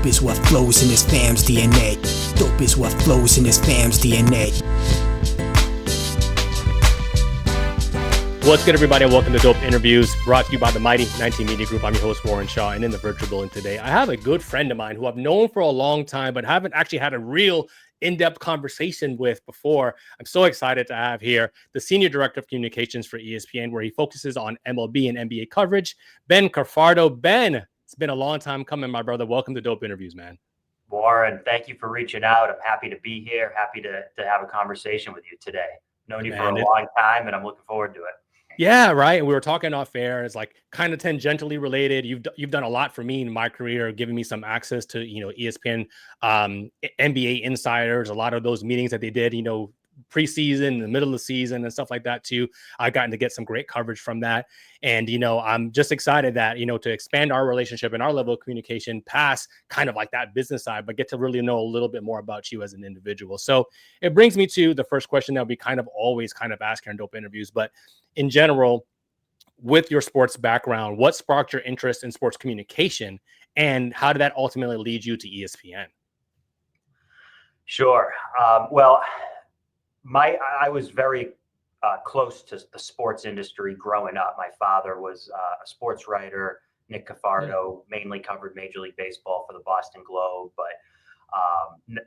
is what flows in this fam's DNA. Dope is what flows in this fam's DNA. What's good, everybody? Welcome to Dope Interviews, brought to you by the Mighty 19 Media Group. I'm your host, Warren Shaw, and in the virtual building today, I have a good friend of mine who I've known for a long time, but haven't actually had a real in-depth conversation with before. I'm so excited to have here the Senior Director of Communications for ESPN, where he focuses on MLB and NBA coverage, Ben Cafardo. Ben, it's been a long time coming, my brother. Welcome to Dope Interviews, man. Warren, thank you for reaching out. I'm happy to be here, happy to have a conversation with you today. Known you for a long time, and I'm looking forward to it. Yeah, right. And we were talking off air. It's like kind of tangentially related. You've done a lot for me in my career, giving me some access to, ESPN, NBA insiders, a lot of those meetings that they did, preseason, in the middle of the season and stuff like that too. I've gotten to get some great coverage from that. And, I'm just excited that, to expand our relationship and our level of communication past kind of like that business side, but get to really know a little bit more about you as an individual. So it brings me to the first question that we kind of always kind of ask here in Dope Interviews, but in general, with your sports background, what sparked your interest in sports communication and how did that ultimately lead you to ESPN? Sure. Well, I was very close to the sports industry growing up. My father was a sports writer, Nick Cafardo, mainly covered Major League Baseball for the Boston Globe, but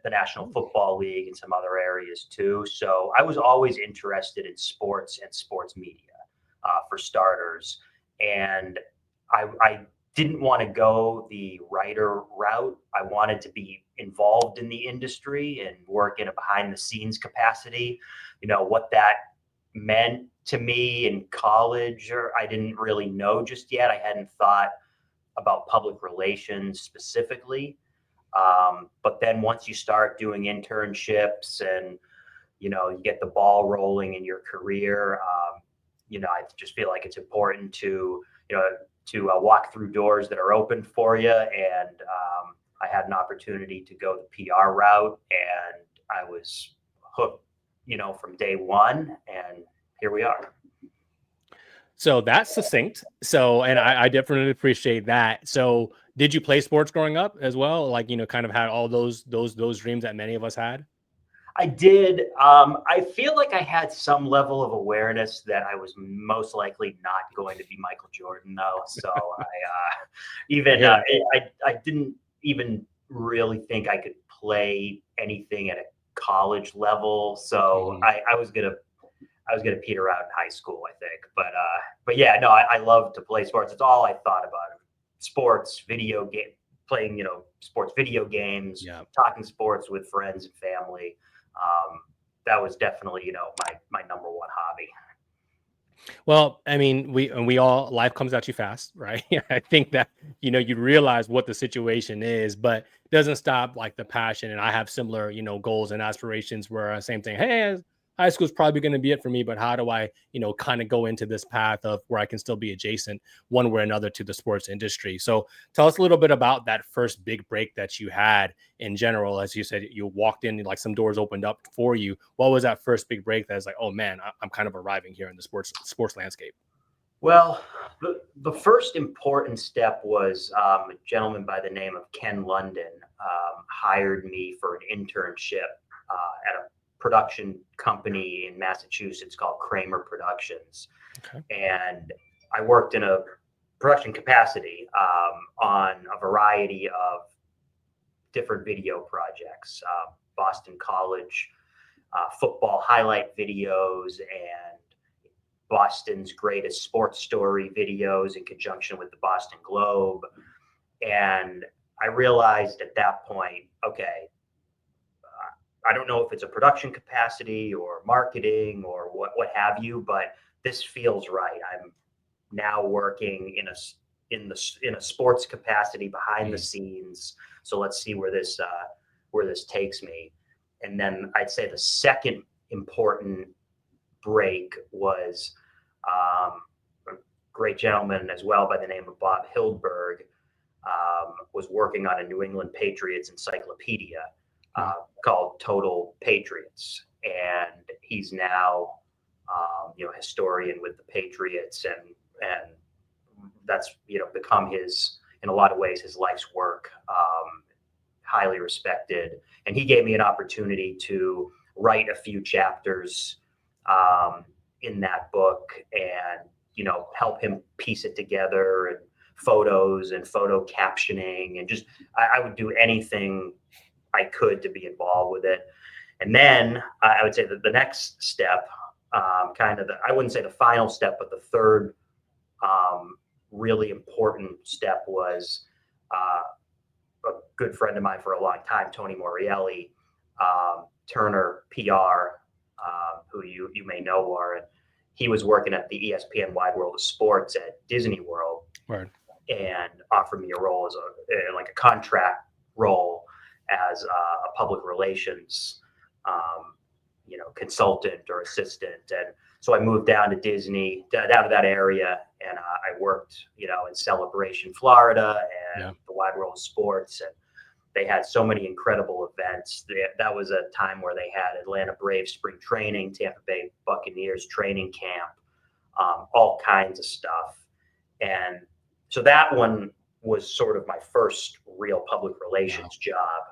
the National Football League and some other areas too. So I was always interested in sports and sports media for starters. And I didn't want to go the writer route. I wanted to be involved in the industry and work in a behind the scenes capacity. What that meant to me in college, or I didn't really know just yet. I hadn't thought about public relations specifically. But then once you start doing internships and, you get the ball rolling in your career, I just feel like it's important to walk through doors that are open for you. And I had an opportunity to go the PR route, and I was hooked, from day one, and here we are. So that's succinct. So, and I definitely appreciate that. So did you play sports growing up as well? Like, kind of had all those dreams that many of us had? I did. I feel like I had some level of awareness that I was most likely not going to be Michael Jordan, though. So I didn't even really think I could play anything at a college level. So I was gonna peter out in high school, I think. But yeah, no, I love to play sports. It's all I thought about. Sports, video game, playing, sports video games, talking sports with friends and family. That was definitely, my number one hobby. Well, I mean, we all, life comes at you fast, right? I think that, you realize what the situation is, but it doesn't stop like the passion. And I have similar, goals and aspirations where same thing. Hey, high school is probably going to be it for me, but how do I, kind of go into this path of where I can still be adjacent one way or another to the sports industry? So tell us a little bit about that first big break that you had in general. As you said, you walked in, like some doors opened up for you. What was that first big break that was like, oh man, I'm kind of arriving here in the sports landscape? Well, the first important step was a gentleman by the name of Ken London hired me for an internship at a production company in Massachusetts called Kramer Productions. Okay. And I worked in a production capacity on a variety of different video projects, Boston College football highlight videos and Boston's greatest sports story videos in conjunction with the Boston Globe. And I realized at that point, okay, I don't know if it's a production capacity or marketing or what have you, but this feels right. I'm now working in a sports capacity behind the scenes. So let's see where this takes me. And then I'd say the second important break was a great gentleman as well by the name of Bob Hildberg was working on a New England Patriots encyclopedia called Total Patriots, and he's now historian with the Patriots, and that's become his, in a lot of ways, his life's work. highly respected. And he gave me an opportunity to write a few chapters in that book and, help him piece it together, and photos and photo captioning, and just, I would do anything I could to be involved with it. And then I would say that the next step, I wouldn't say the final step, but the third really important step was a good friend of mine for a long time, Tony Morielli, Turner PR, who you may know, Warren. He was working at the ESPN Wide World of Sports at Disney World, Right. and offered me a role as a contract role as a public relations consultant or assistant. And so I moved down to Disney, down to that area, and I worked, in Celebration, Florida, and the Wide World of Sports. And they had so many incredible events. That was a time where they had Atlanta Braves spring training, Tampa Bay Buccaneers training camp, all kinds of stuff. And so that one was sort of my first real public relations job.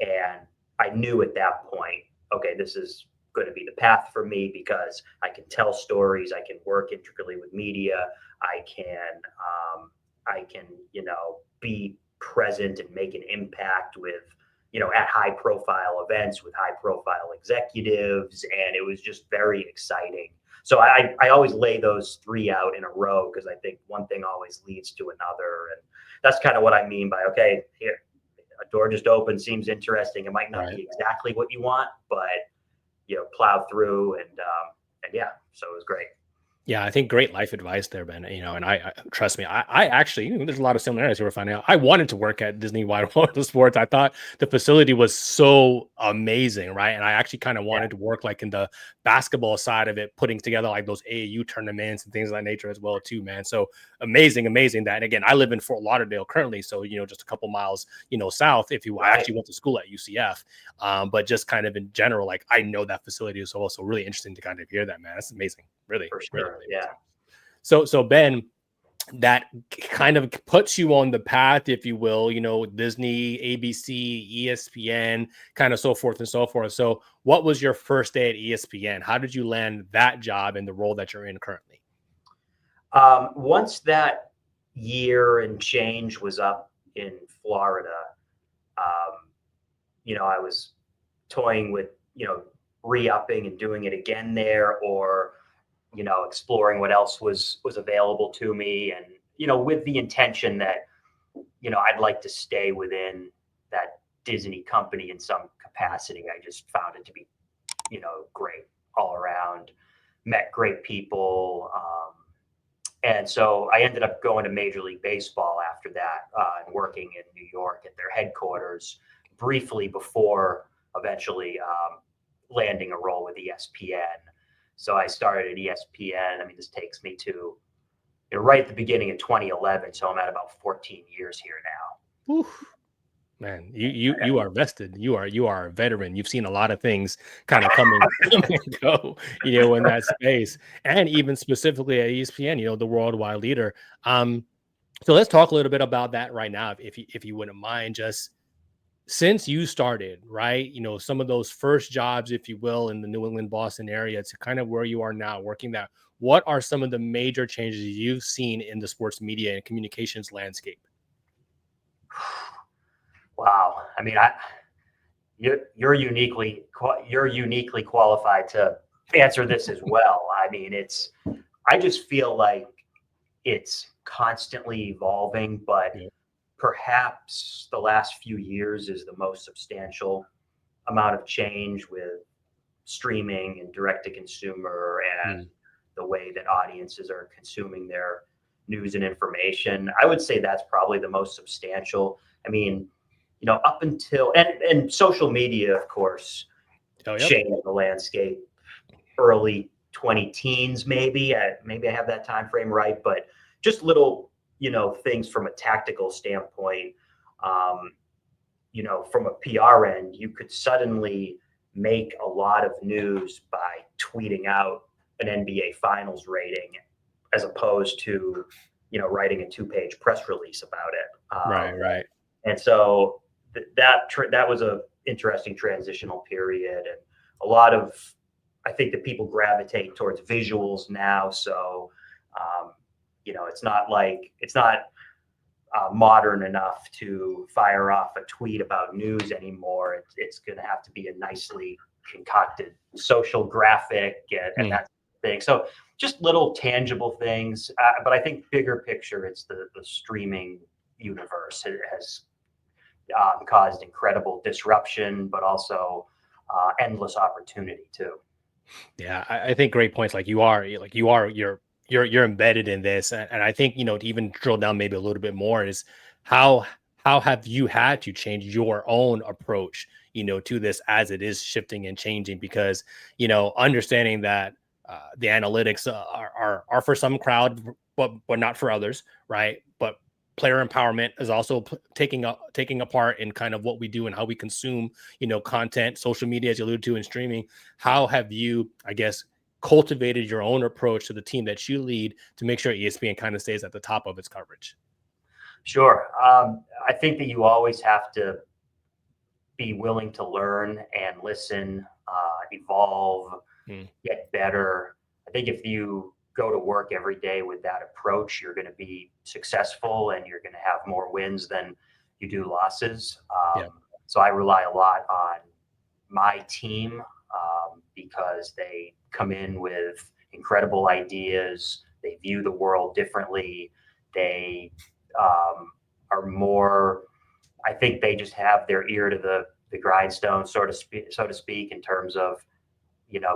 And I knew at that point, okay, this is going to be the path for me, because I can tell stories, I can work intricately with media, I can be present and make an impact with, at high profile events with high profile executives. And it was just very exciting. So I always lay those three out in a row, because I think one thing always leads to another. And that's kind of what I mean by, okay, here, a door just opened, seems interesting. It might not be exactly what you want, but plow through, and yeah, so it was great. Yeah, I think great life advice there, Ben. And I trust me, I actually, there's a lot of similarities we're finding out. I wanted to work at Disney Wide World of Sports. I thought the facility was so amazing, right? And I actually kind of wanted to work like in the basketball side of it, putting together like those AAU tournaments and things of that nature as well too, man. So amazing that. And again, I live in Fort Lauderdale currently, so just a couple miles, south. I actually went to school at UCF, but just kind of in general, like I know that facility is also really interesting to kind of hear that, man. That's amazing, really. For sure. Really. Yeah. So Ben, that kind of puts you on the path, if you will, Disney, ABC, ESPN, kind of so forth and so forth. So what was your first day at ESPN? How did you land that job in the role that you're in currently? Once that year and change was up in Florida, I was toying with, re-upping and doing it again there, or exploring what else was available to me, and with the intention that I'd like to stay within that Disney company in some capacity. I just found it to be great all around, met great people, and so I ended up going to Major League Baseball after that, and working in New York at their headquarters briefly before eventually landing a role with ESPN. So I started at ESPN. I mean, this takes me to right at the beginning of 2011. So I'm at about 14 years here now. Oof. Man, you are vested. You are a veteran. You've seen a lot of things kind of come and go, in that space, and even specifically at ESPN, the worldwide leader. So let's talk a little bit about that right now, if you wouldn't mind. Just since you started, right, some of those first jobs, if you will, in the New England, Boston area to kind of where you are now working that, what are some of the major changes you've seen in the sports media and communications landscape? Wow. I mean, you're uniquely qualified to answer this as well. I mean, I just feel like it's constantly evolving, but perhaps the last few years is the most substantial amount of change with streaming and direct to consumer, and the way that audiences are consuming their news and information. I would say that's probably the most substantial. I mean, up until, and social media, of course, changed the landscape early 2010s, maybe. Maybe I have that time frame right, but just little, things from a tactical standpoint. From a PR end, you could suddenly make a lot of news by tweeting out an NBA Finals rating, as opposed to, writing a 2-page press release about it. Right. And so that was a interesting transitional period, and a lot of, I think that people gravitate towards visuals now. So, it's not modern enough to fire off a tweet about news anymore. It's going to have to be a nicely concocted social graphic and that thing. So just little tangible things. But I think bigger picture, it's the streaming universe. It has caused incredible disruption, but also endless opportunity too. Yeah, I think great points. You're embedded in this, and I think to even drill down maybe a little bit more is how have you had to change your own approach to this as it is shifting and changing, because understanding that the analytics are for some crowd, but not for others, right? But player empowerment is also taking a part in kind of what we do and how we consume content, social media, as you alluded to, in streaming. How have you, I guess, cultivated your own approach to the team that you lead to make sure ESPN kind of stays at the top of its coverage? Sure. I think that you always have to be willing to learn and listen, evolve, get better. I think if you go to work every day with that approach, you're going to be successful and you're going to have more wins than you do losses. So I rely a lot on my team because they come in with incredible ideas. They view the world differently. They are more, I think they just have their ear to the grindstone, so to speak, in terms of,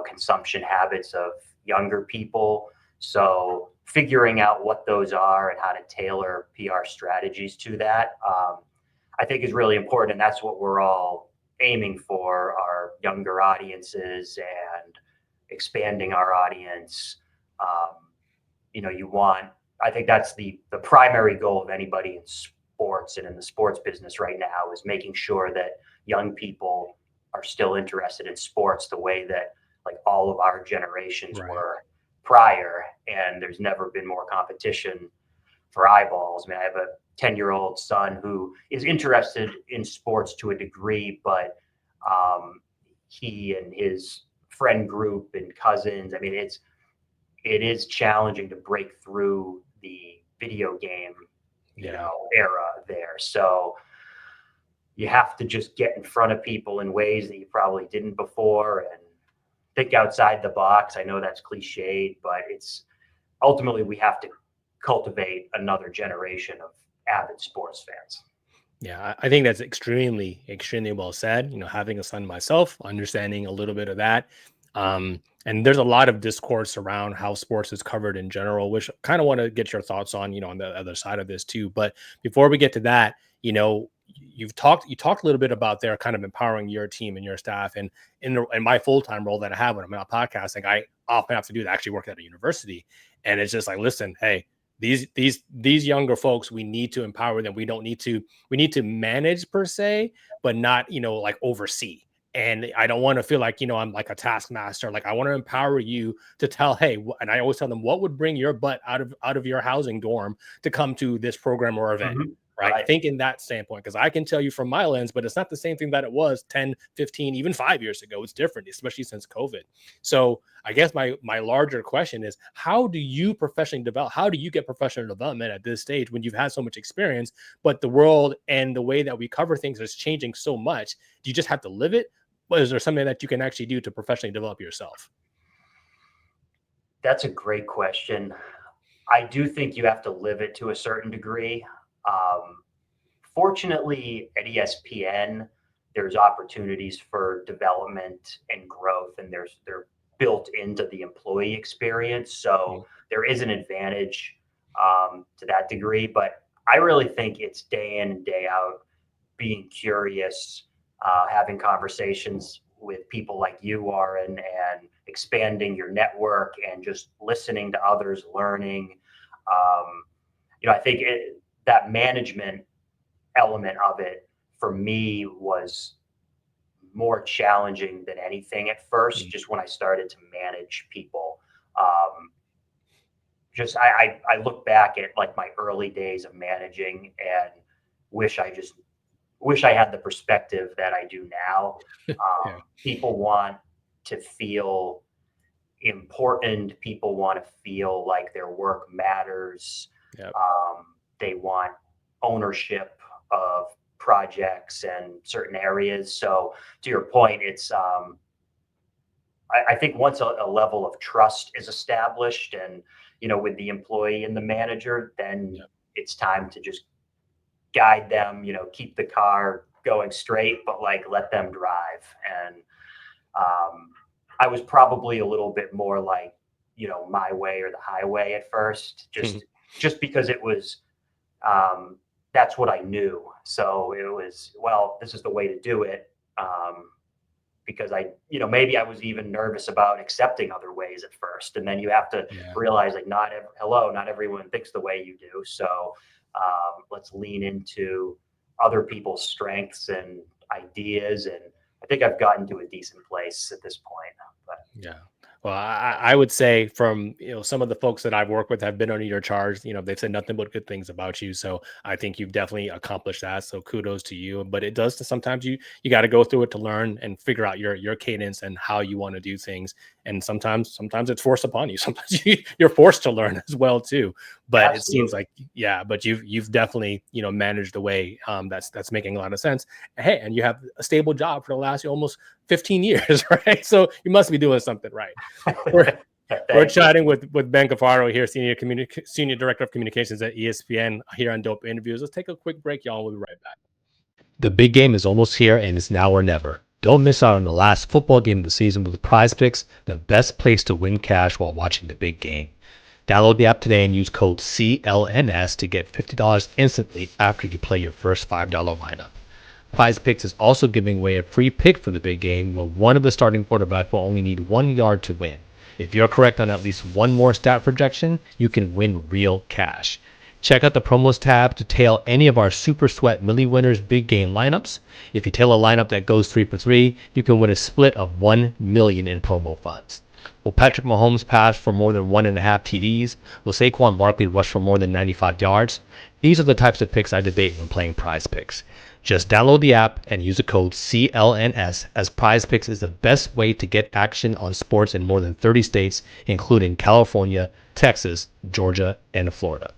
consumption habits of younger people. So figuring out what those are and how to tailor PR strategies to that, I think is really important. And that's what we're all aiming for, our younger audiences and expanding our audience. I think that's the primary goal of anybody in sports and in the sports business right now, is making sure that young people are still interested in sports the way that like all of our generations were prior. And there's never been more competition for eyeballs. I mean, I have a 10-year-old son who is interested in sports to a degree, but he and his friend group and cousins, I mean, it is challenging to break through the video game, era there. So you have to just get in front of people in ways that you probably didn't before and think outside the box. I know that's cliched, but it's ultimately we have to cultivate another generation of avid sports fans. Yeah, I think that's extremely, extremely well said. Having a son myself, understanding a little bit of that. And there's a lot of discourse around how sports is covered in general, which I kind of want to get your thoughts on, on the other side of this too. But before we get to that, you talked a little bit about their kind of empowering your team and your staff. And in my full-time role that I have when I'm not podcasting, I often have to do that. I actually work at a university, and it's just like, listen, hey, these younger folks, we need to empower them. We need to manage per se, but not, like oversee. And I don't want to feel like, I'm like a taskmaster. Like I want to empower you to tell, hey, and I always tell them, what would bring your butt out of your housing dorm to come to this program or event? Mm-hmm. Right. Think in that standpoint, because I can tell you from my lens, but it's not the same thing that it was 10, 15, even 5 years ago. It's different, especially since COVID. So I guess my larger question is, how do you professionally develop? How do you get professional development at this stage when you've had so much experience, but the world and the way that we cover things is changing so much? Do you just have to live it? Or is there something that you can actually do to professionally develop yourself? That's a great question. I do think you have to live it to a certain degree. Fortunately, at ESPN, there's opportunities for development and growth, and they're built into the employee experience. So there is an advantage to that degree. But I really think it's day in and day out being curious, having conversations with people like you are, and expanding your network and just listening to others, learning. I think that management element of it for me was more challenging than anything at first, just when I started to manage people. I look back at like my early days of managing and wish I just wish I had the perspective that I do now. Yeah. People want to feel important. People want to feel like their work matters. Yep. They want ownership of projects and certain areas. So to your point, it's I think once a level of trust is established, and with the employee and the manager, then Yep. it's time to just guide them. Keep the car going straight, but like let them drive. And I was probably a little bit more like my way or the highway at first, just because it was that's what I knew. So it was, well, this is the way to do it. Because maybe I was even nervous about accepting other ways at first. And then you have to realize like, not everyone thinks the way you do. So let's lean into other people's strengths and ideas. And I think I've gotten to a decent place at this point. But Yeah. Well, I would say from some of the folks that I've worked with have been under your charge. They've said nothing but good things about you. So I think you've definitely accomplished that. So kudos to you. But it does sometimes you got to go through it to learn and figure out your cadence and how you want to do things. And sometimes it's forced upon you. Sometimes you're forced to learn as well too. But Absolutely. It seems like but you've definitely managed the way that's making a lot of sense. Hey, and you have a stable job for the last almost 15 years, right? So you must be doing something right. We're chatting with Ben Cafardo here, Senior Director of Communications at ESPN here on Dope Interviews. Let's take a quick break, y'all. We'll be right back. The big game is almost here, and it's now or never. Don't miss out on the last football game of the season with PrizePicks, the best place to win cash while watching the big game. Download the app today and use code CLNS to get $50 instantly after you play your first $5 lineup. PrizePicks is also giving away a free pick for the big game where one of the starting quarterbacks will only need 1 yard to win. If you're correct on at least one more stat projection, you can win real cash. Check out the promos tab to tail any of our Super Sweat Millie Winners big game lineups. If you tail a lineup that goes 3 for 3, you can win a split of $1 million in promo funds. Will Patrick Mahomes pass for more than 1.5 TDs? Will Saquon Barkley rush for more than 95 yards? These are the types of picks I debate when playing PrizePicks. Just download the app and use the code CLNS, as PrizePicks is the best way to get action on sports in more than 30 states, including California, Texas, Georgia, and Florida.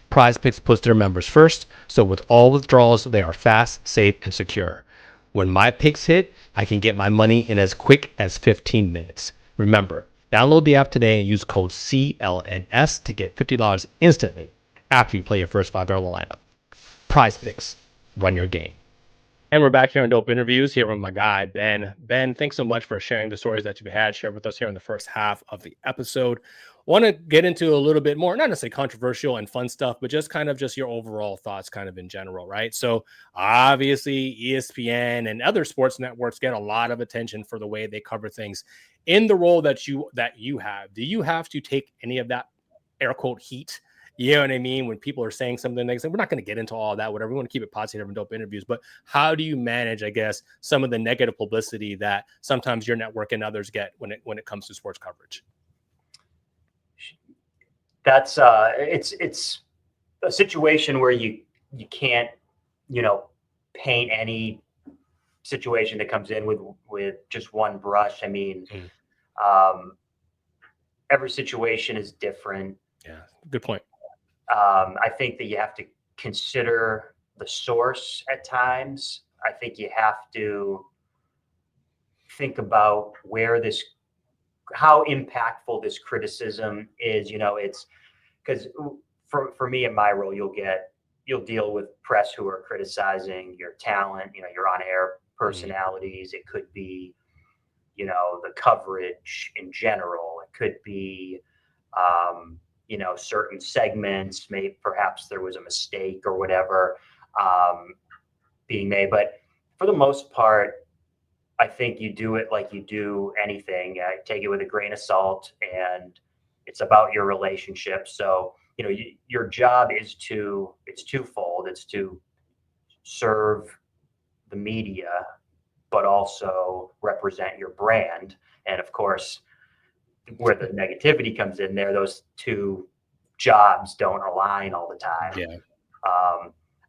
PrizePicks puts their members first, so with all withdrawals, they are fast, safe, and secure. When my picks hit, I can get my money in as quick as 15 minutes. Remember, download the app today and use code CLNS to get $50 instantly after you play your first $5 lineup. PrizePicks. Run your game. And we're back here on Dope Interviews here with my guy, Ben. Ben, thanks so much for sharing the stories that you've had shared with us here in the first half of the episode. Want to get into a little bit more, not necessarily controversial and fun stuff, but just your overall thoughts kind of in general, right? So obviously ESPN and other sports networks get a lot of attention for the way they cover things. In the role that you have, do you have to take any of that air quote heat? You know what I mean? When people are saying something negative, we're not going to get into all that, whatever. We want to keep it positive and Dope Interviews. But how do you manage, I guess, some of the negative publicity that sometimes your network and others get when it comes to sports coverage? That's it's a situation where you can't paint any situation that comes in with just one brush. I mean, every situation is different. Yeah, good point. I think that you have to consider the source at times. I think you have to think about how impactful this criticism is. It's because for me in my role, you'll deal with press who are criticizing your talent, your on-air personalities. It could be, the coverage in general. It could be, certain segments, maybe perhaps there was a mistake or whatever being made. But for the most part, I think you do it like you do anything. Take it with a grain of salt, and it's about your relationship. So, your job it's twofold. It's to serve the media, but also represent your brand. And of course, where the negativity comes in there, those two jobs don't align all the time. Yeah.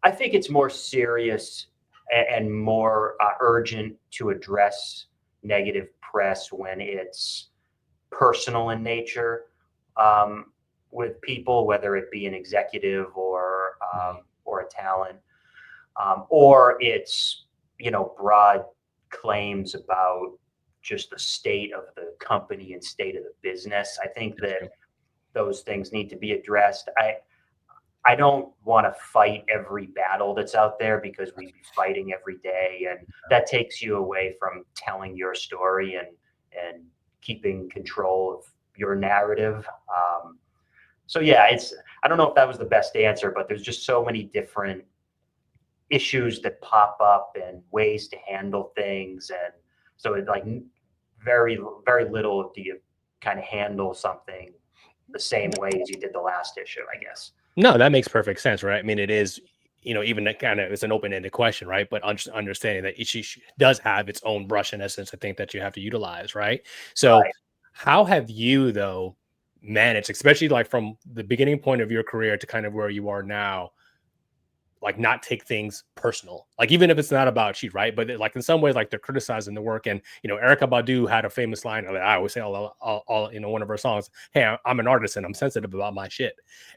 I think it's more serious and more urgent to address negative press when it's personal in nature with people, whether it be an executive or a talent, or it's, broad claims about just the state of the company and state of the business. I think that those things need to be addressed. I don't want to fight every battle that's out there, because we'd be fighting every day, and that takes you away from telling your story and keeping control of your narrative. So yeah, I don't know if that was the best answer, but there's just so many different issues that pop up and ways to handle things, and so it's like very, very little do you kind of handle something the same way as you did the last issue, I guess. No, that makes perfect sense, right? I mean, it is, even that kind of, it's an open-ended question, right? But understanding that each issue does have its own brush in essence, I think that you have to utilize, right? So Right. how have you though managed, especially like from the beginning point of your career to kind of where you are now, like not take things personal, like even if it's not about you, right? But like in some ways, like they're criticizing the work. And Erica Badu had a famous line. I always say all one of her songs. Hey, I'm an artist and I'm sensitive about my shit.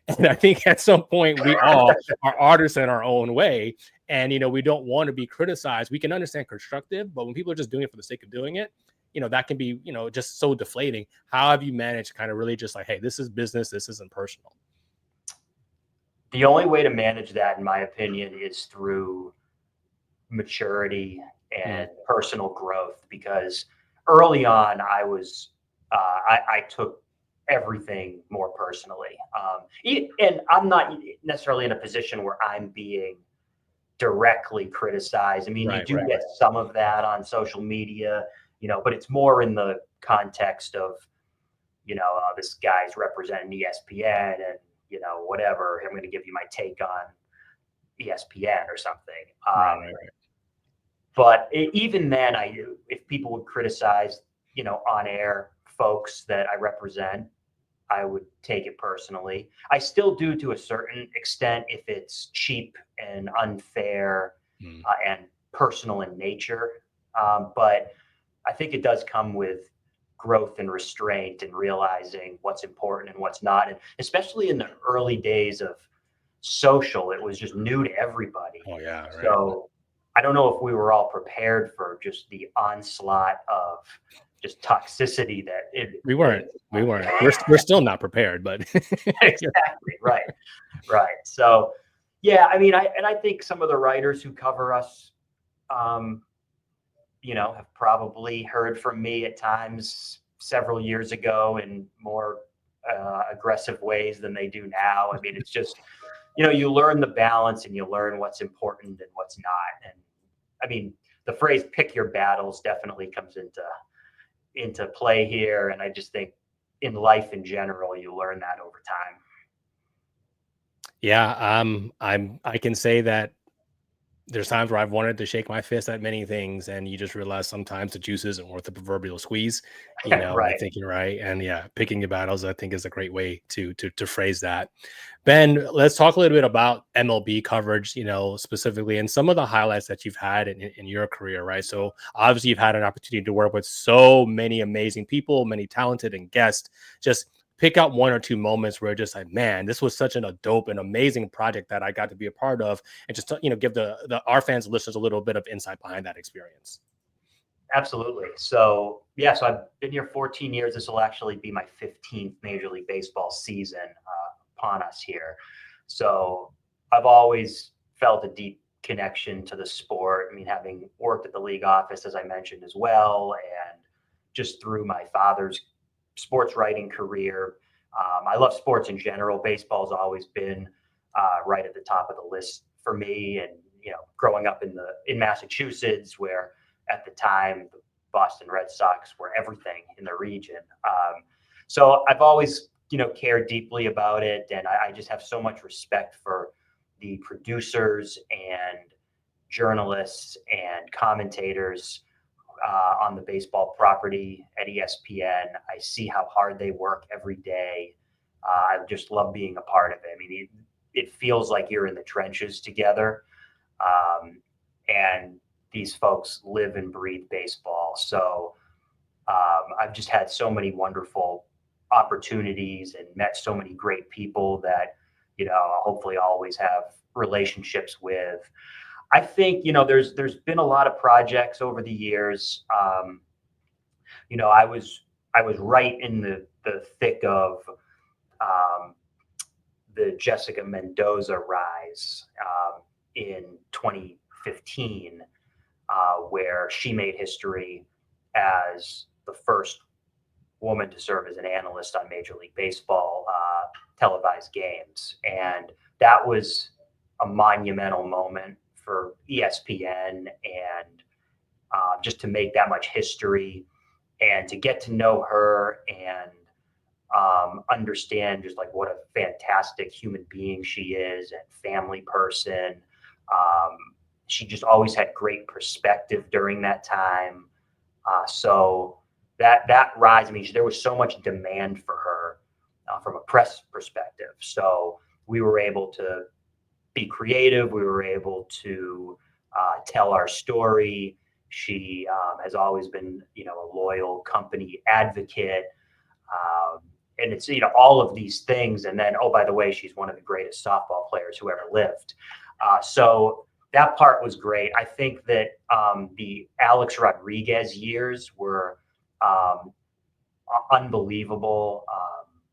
And I think at some point we all are artists in our own way, and we don't want to be criticized. We can understand constructive, but when people are just doing it for the sake of doing it, that can be just so deflating. How have you managed to kind of really just like, hey, this is business, this isn't personal? The only way to manage that, in my opinion, is through maturity and personal growth. Because early on, I took everything more personally, and I'm not necessarily in a position where I'm being directly criticized. I mean, you do get some of that on social media, but it's more in the context of, this guy's representing ESPN and, whatever, I'm going to give you my take on ESPN or something. But even then, if people would criticize, on air folks that I represent, I would take it personally. I still do to a certain extent if it's cheap and unfair and personal in nature. But I think it does come with growth and restraint and realizing what's important and what's not. And especially in the early days of social, it was just new to everybody. Oh yeah. Right. So I don't know if we were all prepared for just the onslaught of just toxicity that we weren't. We're still not prepared, but exactly. Right. So yeah, I mean, I think some of the writers who cover us, have probably heard from me at times several years ago in more aggressive ways than they do now. I mean, it's just, you learn the balance and you learn what's important and what's not. And I mean, the phrase "pick your battles" definitely comes into play here. And I just think in life in general, you learn that over time. Yeah, I can say that there's times where I've wanted to shake my fist at many things, and you just realize sometimes the juice isn't worth the proverbial squeeze. Right. I think you're right, and yeah, picking your battles, I think, is a great way to phrase that. Ben, let's talk a little bit about MLB coverage, specifically, and some of the highlights that you've had in your career, right? So obviously, you've had an opportunity to work with so many amazing people, many talented and guests. Just pick out one or two moments where just like, man, this was such a dope and amazing project that I got to be a part of, and just give our fans, listeners, a little bit of insight behind that experience. Absolutely. So yeah, so I've been here 14 years. This will actually be my 15th Major League Baseball season upon us here. So I've always felt a deep connection to the sport. I mean, having worked at the league office, as I mentioned, as well, and just through my father's sports writing career. I love sports in general. Baseball's always been right at the top of the list for me. And, growing up in Massachusetts, where at the time the Boston Red Sox were everything in the region. So I've always, cared deeply about it. And I just have so much respect for the producers and journalists and commentators on the baseball property at ESPN. I see how hard they work every day. I just love being a part of it. I mean, it feels like you're in the trenches together. and these folks live and breathe baseball. So I've just had so many wonderful opportunities and met so many great people that, I'll hopefully always have relationships with. I think, there's been a lot of projects over the years. I was right in the thick of the Jessica Mendoza rise in 2015, where she made history as the first woman to serve as an analyst on Major League Baseball televised games. And that was a monumental moment for ESPN, and just to make that much history and to get to know her and understand just like what a fantastic human being she is and family person. She just always had great perspective during that time. So that rise, I mean, there was so much demand for her from a press perspective. So we were able to be creative. We were able to tell our story. She has always been, a loyal company advocate. And it's, all of these things. And then, oh, by the way, she's one of the greatest softball players who ever lived. So that part was great. I think that the Alex Rodriguez years were unbelievable.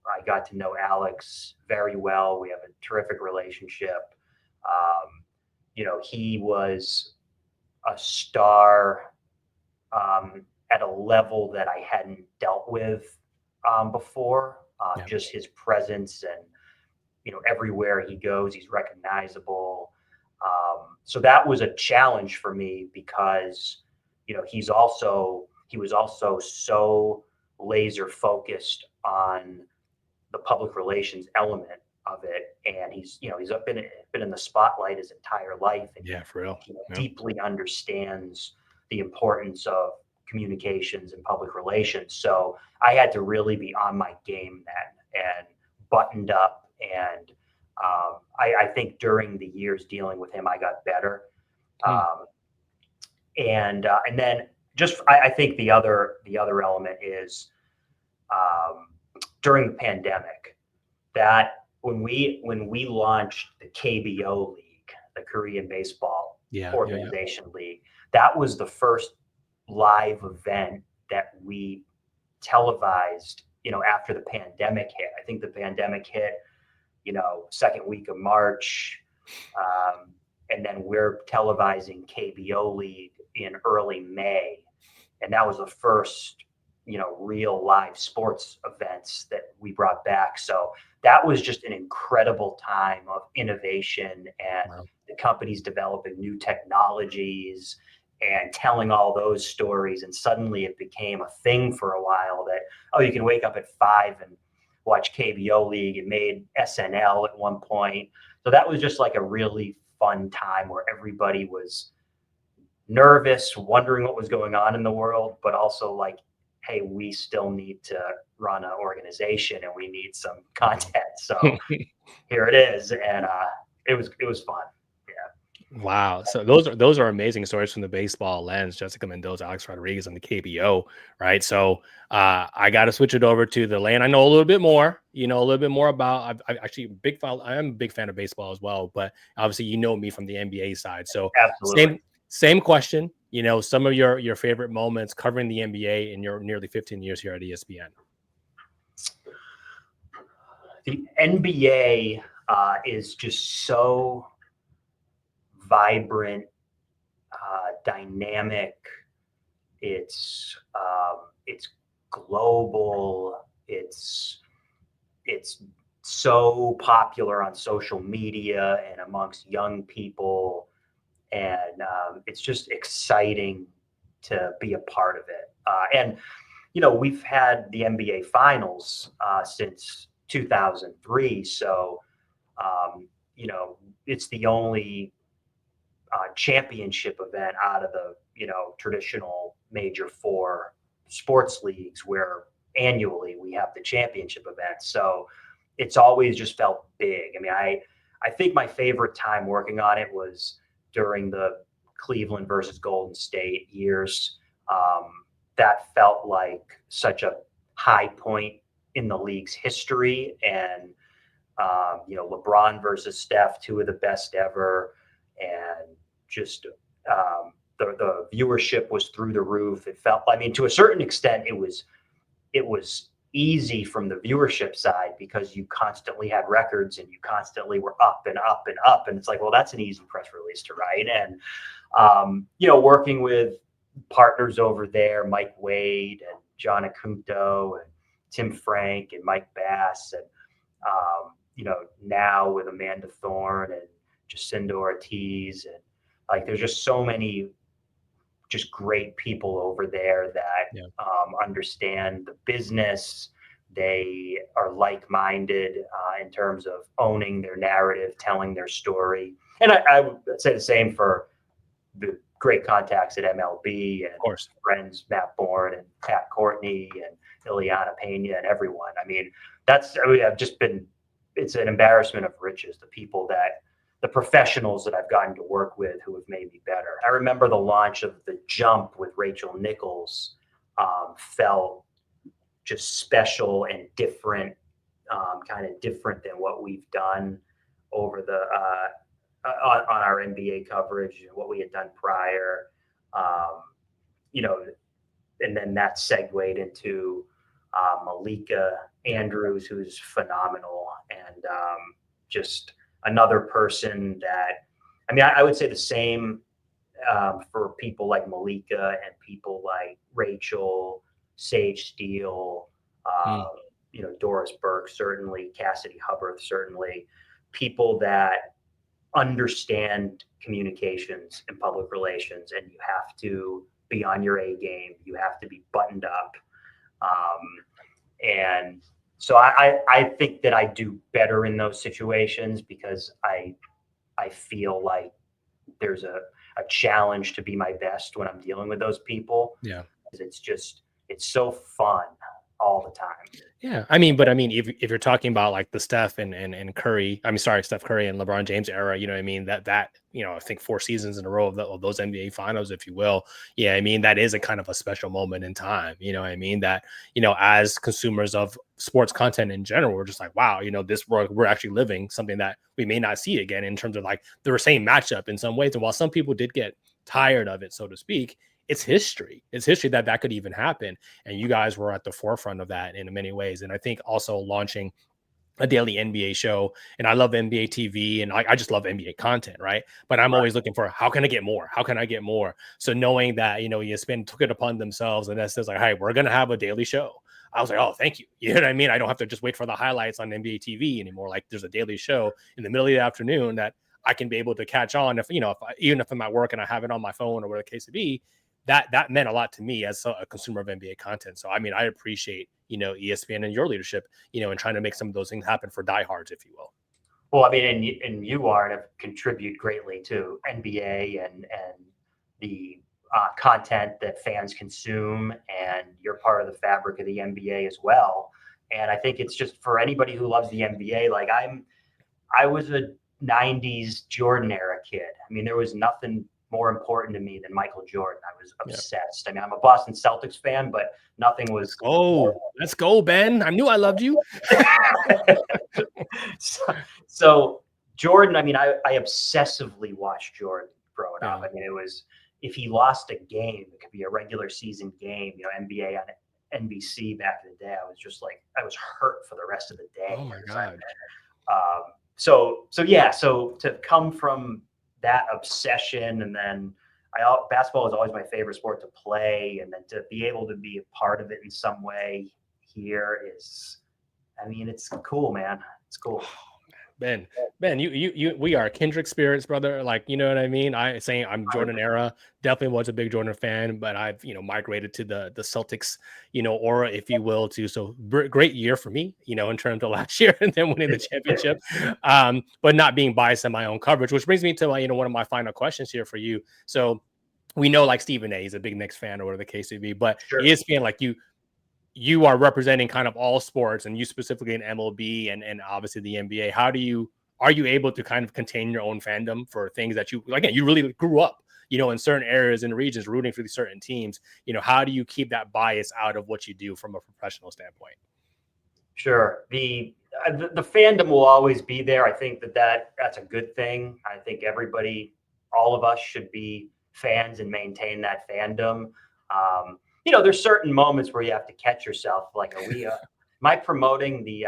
I got to know Alex very well. We have a terrific relationship. He was a star at a level that I hadn't dealt with before. Just his presence and, everywhere he goes, he's recognizable. So that was a challenge for me because, he was also so laser focused on the public relations element of it. And he's been in the spotlight his entire life. And for real. Deeply understands the importance of communications and public relations. So I had to really be on my game then and buttoned up. And I think during the years dealing with him, I got better. And then I think the other element is during the pandemic, that when we launched the KBO League, the Korean Baseball Organization League, that was the first live event that we televised, after the pandemic hit. I think the pandemic hit, second week of March. And then we're televising KBO League in early May. And that was the first, real live sports events that we brought back. So that was just an incredible time of innovation and the company's developing new technologies and telling all those stories. And suddenly it became a thing for a while that, you can wake up at 5 and watch KBO League. It made SNL at one point. So that was just like a really fun time where everybody was nervous, wondering what was going on in the world, but also like, hey, we still need to run an organization and we need some content. So here it is. And it was fun. Yeah. Wow. So those are amazing stories from the baseball lens, Jessica Mendoza, Alex Rodriguez, and the KBO, right? So I got to switch it over to the land. I know a little bit more, about, I am a big fan of baseball as well, but obviously, me from the NBA side. So absolutely. Same question, some of your favorite moments covering the NBA in your nearly 15 years here at ESPN. The NBA is just so vibrant, dynamic. It's global. It's so popular on social media and amongst young people. And it's just exciting to be a part of it. And, we've had the NBA Finals since 2003. So, it's the only championship event out of the, traditional major 4 sports leagues where annually we have the championship event. So it's always just felt big. I mean, I think my favorite time working on it was during the Cleveland versus Golden State years. That felt like such a high point in the league's history. And, LeBron versus Steph, two of the best ever. And just the viewership was through the roof. It felt, to a certain extent, it was easy from the viewership side because you constantly had records and you constantly were up and up and up. And it's like, well, that's an easy press release to write. And, working with partners over there, Mike Wade and John Acunto and Tim Frank and Mike Bass, and, now with Amanda Thorne and Jacinda Ortiz. And like, there's just so many just great people over there that understand the business. They are like-minded in terms of owning their narrative, telling their story. And I would say the same for the great contacts at MLB and, of course, friends Matt Bourne and Pat Courtney and Ileana Pena and everyone. It's an embarrassment of riches, the professionals that I've gotten to work with who have made me better. I remember the launch of The Jump with Rachel Nichols felt just special and different, kind of different than what we've done over on our NBA coverage and what we had done prior. And then that segued into Malika Andrews, who's phenomenal, and just another person that, I would say the same for people like Malika and people like Rachel, Sage Steele, Doris Burke, certainly, Cassidy Hubbard, certainly, people that understand communications and public relations, and you have to be on your A game. You have to be buttoned up. And so I think that I do better in those situations because I feel like there's a challenge to be my best when I'm dealing with those people. Yeah. It's so fun all the time. Yeah. If you're talking about like the Steph and Curry, Steph Curry and LeBron James era, I think 4 seasons in a row of those NBA finals, if you will. Yeah. That is a kind of a special moment in time, that, as consumers of sports content in general, we're just like, wow, we're actually living something that we may not see again in terms of like the same matchup in some ways. And while some people did get tired of it, so to speak, it's history. It's history that could even happen. And you guys were at the forefront of that in many ways. And I think also launching a daily NBA show, and I love NBA TV, and I just love NBA content, right? But I'm always looking for, how can I get more? How can I get more? So knowing that, ESPN took it upon themselves and that says like, hey, we're going to have a daily show. I was like, oh, thank you. You know what I mean? I don't have to just wait for the highlights on NBA TV anymore. Like, there's a daily show in the middle of the afternoon that I can be able to catch on even if I'm at work and I have it on my phone or whatever the case may be. That meant a lot to me as a consumer of NBA content. So, I appreciate, ESPN and your leadership, in trying to make some of those things happen for diehards, if you will. Well, and you are to contribute greatly to NBA and the content that fans consume, and you're part of the fabric of the NBA as well. And I think it's just for anybody who loves the NBA, like I was a 90s Jordan era kid. There was nothing more important to me than Michael Jordan. I was obsessed. I'm a Boston Celtics fan, but nothing was. Let's go, Ben. I knew I loved you. so Jordan, I obsessively watched Jordan growing up. It was, if he lost a game, it could be a regular season game, NBA on NBC back in the day. I was just like, I was hurt for the rest of the day. Oh my God. So to come from that obsession, and then basketball is always my favorite sport to play, and then to be able to be a part of it in some way here is, it's cool, man. It's cool. Ben, we are kindred spirits, brother. Like, you know what I mean? I'm Jordan era, definitely was a big Jordan fan, but I've, migrated to the Celtics, aura, if you will, too. So great year for me, in terms of last year and then winning the championship, but not being biased in my own coverage, which brings me to one of my final questions here for you. So we know like Stephen A, he's a big Knicks fan or whatever the case may be, but sure. ESPN, like you are representing kind of all sports, and you specifically in MLB and obviously the NBA. Are you able to kind of contain your own fandom for things that you really grew up, in certain areas and regions rooting for these certain teams. How do you keep that bias out of what you do from a professional standpoint? Sure. The fandom will always be there. I think that's a good thing. I think all of us should be fans and maintain that fandom. There's certain moments where you have to catch yourself. Like, am I promoting the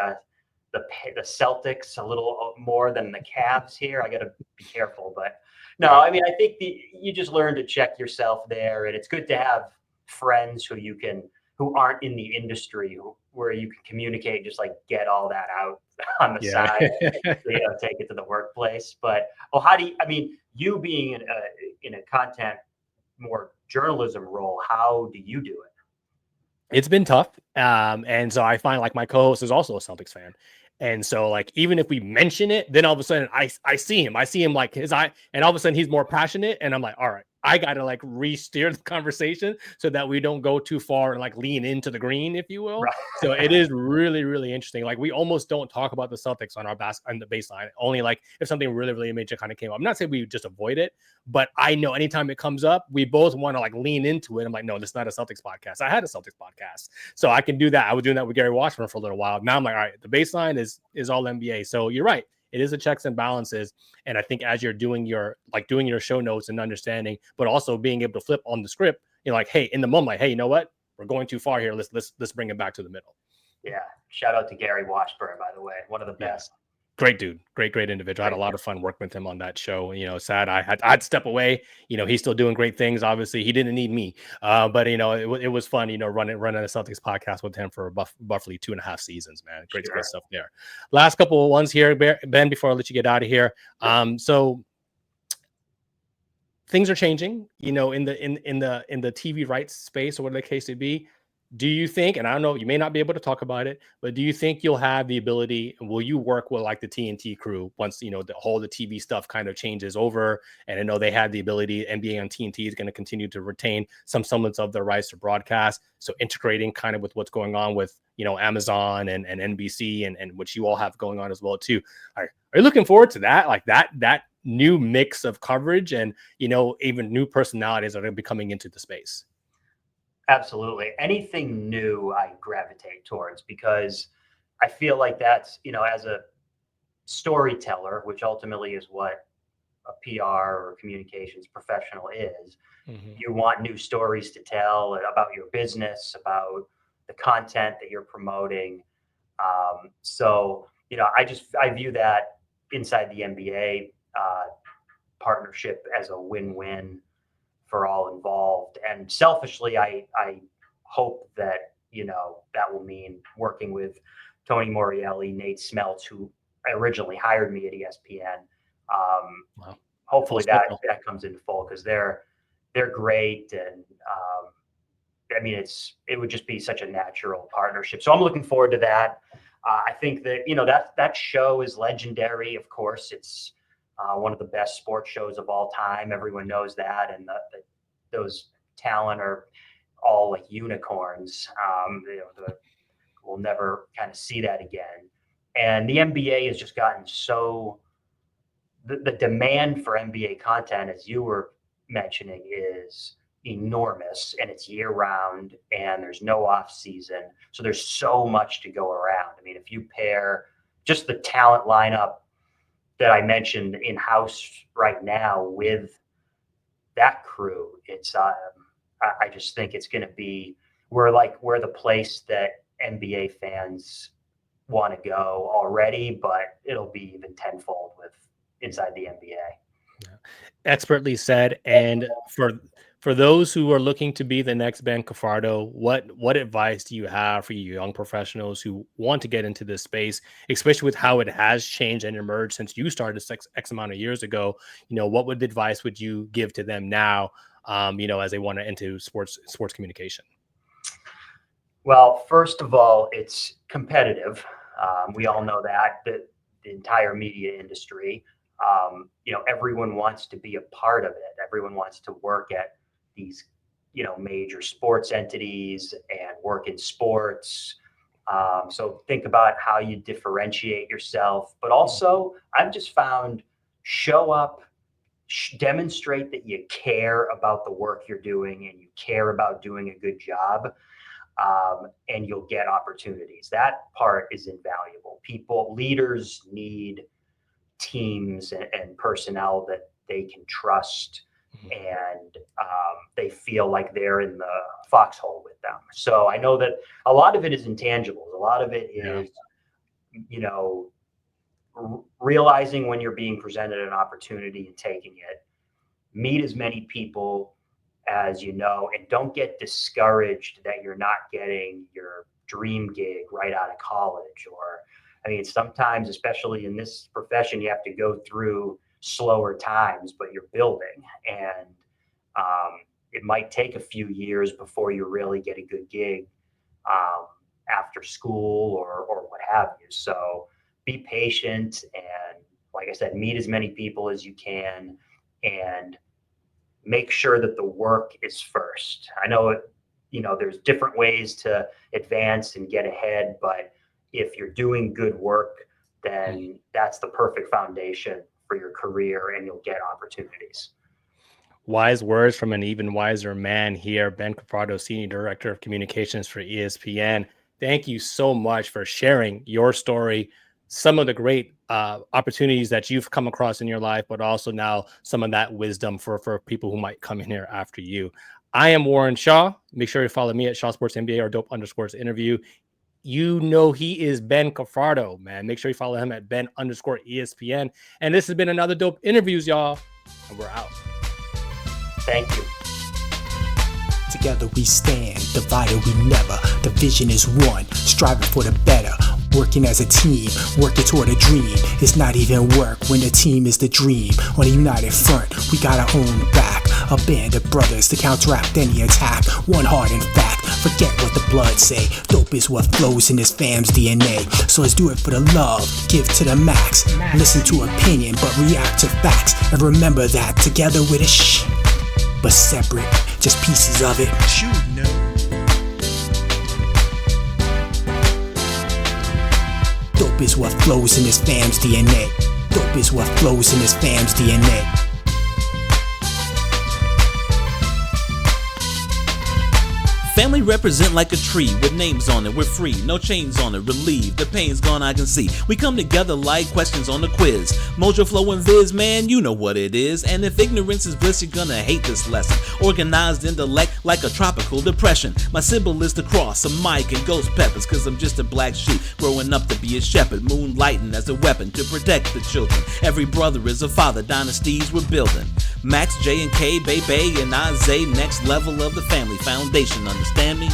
Celtics a little more than the Cavs here? I got to be careful. But no, I mean, I think you just learn to check yourself there, and it's good to have friends who aren't in the industry where you can communicate, just like get all that out on the side, take it to the workplace. But you being in a content, more journalism role, how do you do it? It's been tough. And so I find like my co-host is also a Celtics fan. And so like, even if we mention it, then all of a sudden I see him like his eye, and all of a sudden he's more passionate. And I'm like, all right, I got to like re-steer the conversation so that we don't go too far and like lean into the green, if you will. Right. So it is really, really interesting. Like we almost don't talk about the Celtics on the baseline, only like if something really, really major kind of came up. I'm not saying we just avoid it, but I know anytime it comes up, we both want to like lean into it. I'm like, no, this is not a Celtics podcast. I had a Celtics podcast, so I can do that. I was doing that with Gary Washburn for a little while. Now I'm like, all right, the baseline is all NBA. So you're right. It is a checks and balances. And I think as you're doing your show notes and understanding, but also being able to flip on the script, like, hey, in the moment, like, hey, you know what? We're going too far here. Let's bring it back to the middle. Yeah. Shout out to Gary Washburn, by the way. One of the best. Great dude. Great individual. I had a lot of fun working with him on that show. Sad I'd step away. He's still doing great things. Obviously, he didn't need me. But it was fun, running a Celtics podcast with him for roughly 2.5 seasons, man. Great stuff there. Last couple of ones here, Ben, before I let you get out of here. So things are changing, in the TV rights space, or whatever the case may be. Do you think, and I don't know, you may not be able to talk about it, but do you think you'll have the ability, will you work with like the TNT crew once, the TV stuff kind of changes over? And I know they had the ability, NBA on TNT is going to continue to retain some semblance of their rights to broadcast. So integrating kind of with what's going on with, Amazon and NBC and what you all have going on as well too. Are you looking forward to that? Like that new mix of coverage and, even new personalities that are going to be coming into the space? Absolutely. Anything new I gravitate towards, because I feel like that's, as a storyteller, which ultimately is what a PR or communications professional is, you want new stories to tell about your business, about the content that you're promoting. So, I view that inside the NBA partnership as a win-win for all involved. And selfishly, I hope that, that will mean working with Tony Morielli, Nate Smeltz, who originally hired me at ESPN. Wow. Hopefully that comes into full, because they're great. And it would just be such a natural partnership. So I'm looking forward to that. I think that, that show is legendary. Of course, it's one of the best sports shows of all time. Everyone knows that. And those talent are all like unicorns. We'll never kind of see that again. And the NBA has just gotten the demand for NBA content, as you were mentioning, is enormous, and it's year round, and there's no off season. So there's so much to go around. I mean, if you pair just the talent lineup that I mentioned in-house right now with that crew, it's I just think it's going to be, we're the place that NBA fans want to go already, but it'll be even tenfold with inside the NBA. Yeah. Expertly said. And for those who are looking to be the next Ben Cafardo, what advice do you have for you young professionals who want to get into this space, especially with how it has changed and emerged since you started X amount of years ago? What advice would you give to them now, as they want to enter sports communication? Well, first of all, it's competitive. We all know that the entire media industry, everyone wants to be a part of it. Everyone wants to work at these, major sports entities and work in sports. So think about how you differentiate yourself, but also I've just found show up demonstrate that you care about the work you're doing and you care about doing a good job, and you'll get opportunities. That part is invaluable. Leaders need teams and personnel that they can trust, and they feel like they're in the foxhole with them. So I know that a lot of it is intangibles. A lot of it is, realizing when you're being presented an opportunity and taking it. Meet as many people as you know, and don't get discouraged that you're not getting your dream gig right out of college. Sometimes, especially in this profession, you have to go through slower times, but you're building, and it might take a few years before you really get a good gig after school or what have you. So be patient, and like I said, meet as many people as you can, and make sure that the work is first. I know there's different ways to advance and get ahead, but if you're doing good work, then that's the perfect foundation for your career, and you'll get opportunities. Wise words from an even wiser man here, Ben Cafardo, Senior Director of Communications for ESPN. Thank you so much for sharing your story, some of the great opportunities that you've come across in your life, but also now some of that wisdom for people who might come in here after you. I am Warren Shaw. Make sure you follow me at Shaw Sports NBA or Dope_interview. He is Ben Cafardo, man. Make sure you follow him at Ben_ESPN. And this has been another Dope Interviews, y'all. And we're out. Thank you. Together we stand, divided we never. The vision is one, striving for the better. Working as a team, working toward a dream. It's not even work when the team is the dream. On a united front, we got our own back. A band of brothers to counteract any attack. One heart in fact, forget what the blood say. Dope is what flows in this fam's DNA. So let's do it for the love, give to the max. Listen to opinion, but react to facts. And remember that together with a shh, but separate, just pieces of it. Dope is what flows in this fam's DNA. Dope is what flows in this fam's DNA. Family represent like a tree with names on it. We're free, no chains on it. Relieved, the pain's gone, I can see. We come together like questions on the quiz. Mojo Flow and Viz, man, you know what it is. And if ignorance is bliss, you're gonna hate this lesson. Organized intellect like a tropical depression. My symbol is the cross, a mic and ghost peppers. Cause I'm just a black sheep growing up to be a shepherd. Moonlighting as a weapon to protect the children. Every brother is a father, dynasties we're building. Max, J and K, Bay, and Isaiah, next level of the family foundation. Understand me?